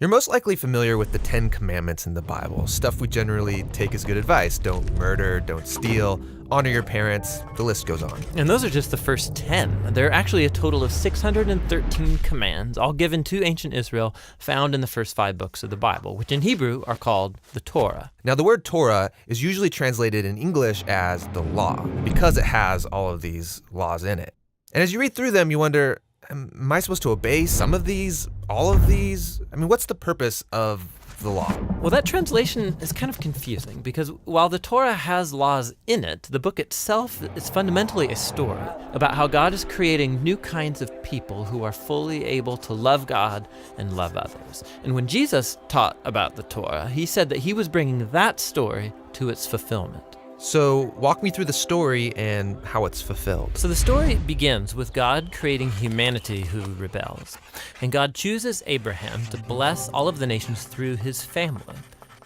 You're most likely familiar with the 10 Commandments in the Bible, stuff we generally take as good advice. Don't murder, don't steal, honor your parents, the list goes on. And those are just the first 10. There are actually a total of 613 commands, all given to ancient Israel, found in the first 5 books of the Bible, which in Hebrew are called the Torah. Now, the word Torah is usually translated in English as the law, because it has all of these laws in it. And as you read through them, you wonder, am I supposed to obey some of these, all of these? I mean, what's the purpose of the law? Well, that translation is kind of confusing because while the Torah has laws in it, the book itself is fundamentally a story about how God is creating new kinds of people who are fully able to love God and love others. And when Jesus taught about the Torah, he said that he was bringing that story to its fulfillment. So walk me through the story and how it's fulfilled. So the story begins with God creating humanity who rebels. And God chooses Abraham to bless all of the nations through his family,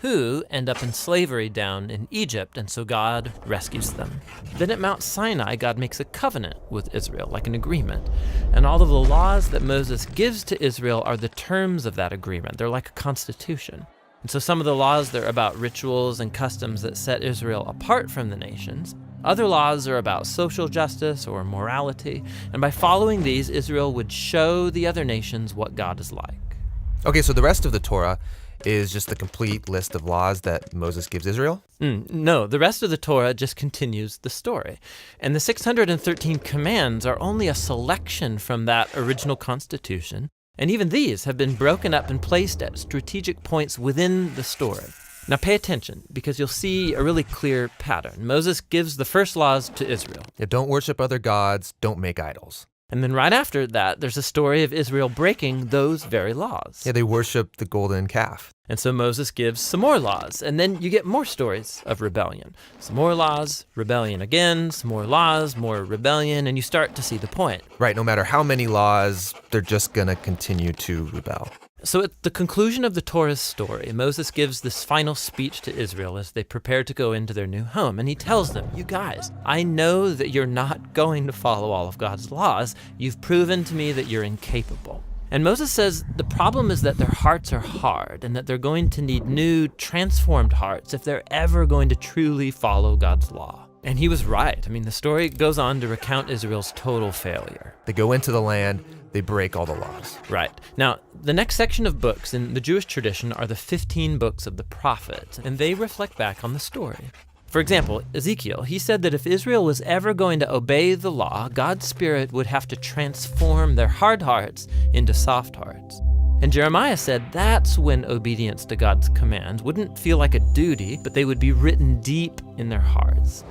who end up in slavery down in Egypt, and so God rescues them. Then at Mount Sinai, God makes a covenant with Israel, like an agreement. And all of the laws that Moses gives to Israel are the terms of that agreement. They're like a constitution. And so some of the laws, they're about rituals and customs that set Israel apart from the nations. Other laws are about social justice or morality. And by following these, Israel would show the other nations what God is like. Okay, so the rest of the Torah is just the complete list of laws that Moses gives Israel? No, the rest of the Torah just continues the story. And the 613 commands are only a selection from that original constitution. And even these have been broken up and placed at strategic points within the story. Now pay attention, because you'll see a really clear pattern. Moses gives the first laws to Israel. Yeah, don't worship other gods, don't make idols. And then right after that, there's a story of Israel breaking those very laws. Yeah, they worship the golden calf. And so Moses gives some more laws, and then you get more stories of rebellion. Some more laws, rebellion again, some more laws, more rebellion, and you start to see the point. Right, no matter how many laws, they're just gonna continue to rebel. So at the conclusion of the Torah's story, Moses gives this final speech to Israel as they prepare to go into their new home. And he tells them, you guys, I know that you're not going to follow all of God's laws. You've proven to me that you're incapable. And Moses says the problem is that their hearts are hard and that they're going to need new, transformed hearts if they're ever going to truly follow God's law. And he was right. I mean, the story goes on to recount Israel's total failure. They go into the land, they break all the laws. Right. Now, the next section of books in the Jewish tradition are the 15 books of the prophets, and they reflect back on the story. For example, Ezekiel, he said that if Israel was ever going to obey the law, God's Spirit would have to transform their hard hearts into soft hearts. And Jeremiah said that's when obedience to God's commands wouldn't feel like a duty, but they would be written deep in their hearts.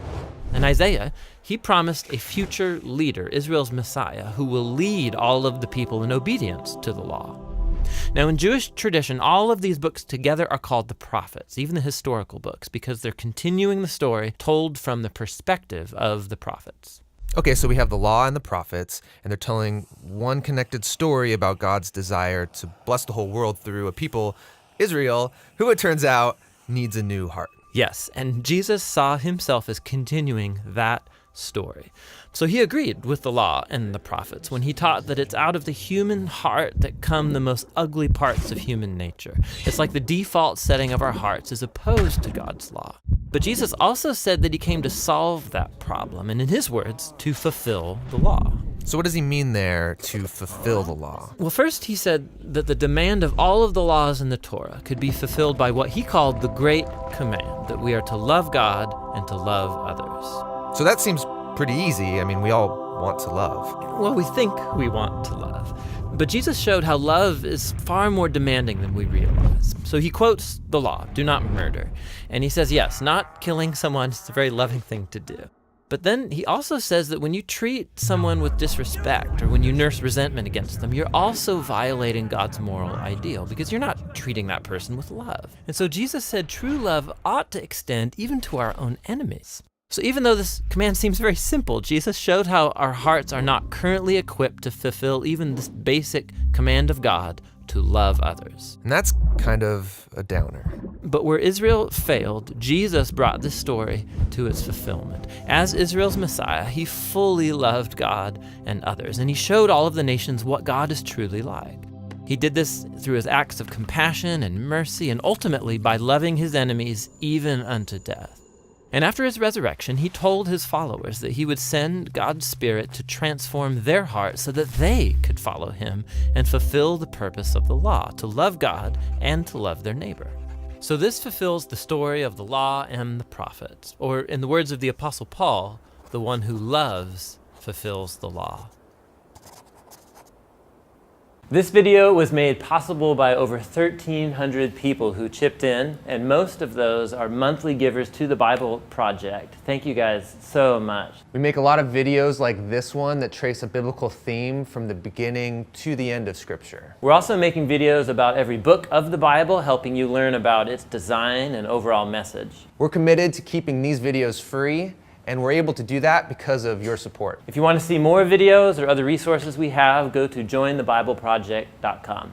And Isaiah, he promised a future leader, Israel's Messiah, who will lead all of the people in obedience to the law. Now, in Jewish tradition, all of these books together are called the prophets, even the historical books, because they're continuing the story told from the perspective of the prophets. Okay, so we have the law and the prophets, and they're telling one connected story about God's desire to bless the whole world through a people, Israel, who it turns out needs a new heart. Yes, and Jesus saw himself as continuing that story. So he agreed with the law and the prophets when he taught that it's out of the human heart that come the most ugly parts of human nature. It's like the default setting of our hearts is opposed to God's law. But Jesus also said that he came to solve that problem, and in his words, to fulfill the law. So what does he mean there, to fulfill the law? Well, first he said that the demand of all of the laws in the Torah could be fulfilled by what he called the Great Command, that we are to love God and to love others. So that seems pretty easy. I mean, we all want to love. Well, we think we want to love. But Jesus showed how love is far more demanding than we realize. So he quotes the law, do not murder. And he says, yes, not killing someone is a very loving thing to do. But then he also says that when you treat someone with disrespect or when you nurse resentment against them, you're also violating God's moral ideal because you're not treating that person with love. And so Jesus said true love ought to extend even to our own enemies. So even though this command seems very simple, Jesus showed how our hearts are not currently equipped to fulfill even this basic command of God to love others. And that's kind of a downer. But where Israel failed, Jesus brought this story to its fulfillment. As Israel's Messiah, he fully loved God and others, and he showed all of the nations what God is truly like. He did this through his acts of compassion and mercy, and ultimately by loving his enemies even unto death. And after his resurrection, he told his followers that he would send God's Spirit to transform their hearts so that they could follow him and fulfill the purpose of the law, to love God and to love their neighbor. So this fulfills the story of the law and the prophets, or in the words of the Apostle Paul, the one who loves fulfills the law. This video was made possible by over 1,300 people who chipped in, and most of those are monthly givers to the Bible Project. Thank you guys so much. We make a lot of videos like this one that trace a biblical theme from the beginning to the end of Scripture. We're also making videos about every book of the Bible, helping you learn about its design and overall message. We're committed to keeping these videos free, and we're able to do that because of your support. If you want to see more videos or other resources we have, go to jointhebibleproject.com.